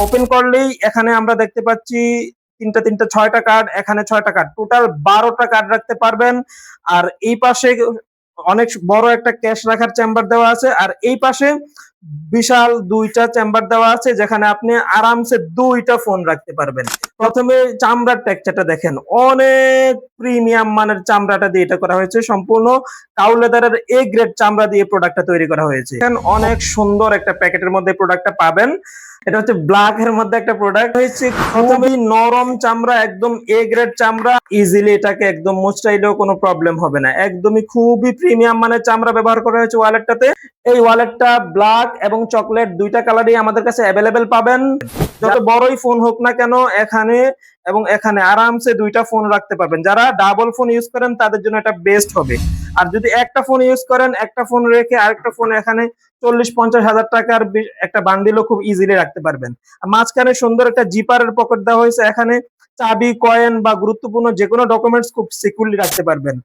Open করলেই এখানে আমরা দেখতে পাচ্ছি তিনটা 6টা কার্ড, এখানে 6টা কার্ড, টোটাল 12টা কার্ড রাখতে পারবেন। আর এই পাশে অনেক বড় একটা ক্যাশ রাখার চেম্বার দেওয়া আছে, আর এই পাশে বিশাল 2টা চেম্বার দেওয়া আছে যেখানে আপনি আরামসে 2টা ফোন রাখতে পারবেন। প্রথমে চামড়ার টেক্সচারটা দেখেন, অনেক প্রিমিয়াম মানের চামড়াটা দিয়ে এটা করা হয়েছে, সম্পূর্ণ কাউ লেদারের এ গ্রেড চামড়া দিয়ে প্রোডাক্টটা তৈরি করা হয়েছে। অনেক সুন্দর একটা প্যাকেটের মধ্যে প্রোডাক্টটা পাবেন। এটা হচ্ছে ব্ল্যাক এর মধ্যে একটা প্রোডাক্ট হয়েছে, খুবই নরম চামড়া, একদম এ গ্রেড চামড়া, ইজিলি এটাকে একদম মুছাইলেও কোনো প্রবলেম হবে না। একদমই খুবই প্রিমিয়াম মানের চামড়া ব্যবহার করা হয়েছে ওয়ালেটটাতে। এই ওয়ালেটটা ব্ল্যাক এবং চকলেট 2টা কালারই আমাদের কাছে অ্যাভেলেবেল পাবেন। যত বড়ই ফোন হোক না কেন, এখানে এবং এখানে আরামসে 2টা ফোন রাখতে পারবেন। যারা ডাবল ফোন ইউজ করেন তাদের জন্য এটা বেস্ট হবে। আর যদি একটা ফোন ইউজ করেন, একটা ফোন রেখে আরেকটা ফোন এখানে 40-50 হাজার টাকার একটা বান্ডিলও খুব ইজিলি রাখতে পারবেন। মাঝখানে সুন্দর একটা জিপারের পকেট দেওয়া হয়েছে, এখানে চাবি, কয়েন বা গুরুত্বপূর্ণ যে কোনো ডকুমেন্টস খুব সিকিউরলি রাখতে পারবেন।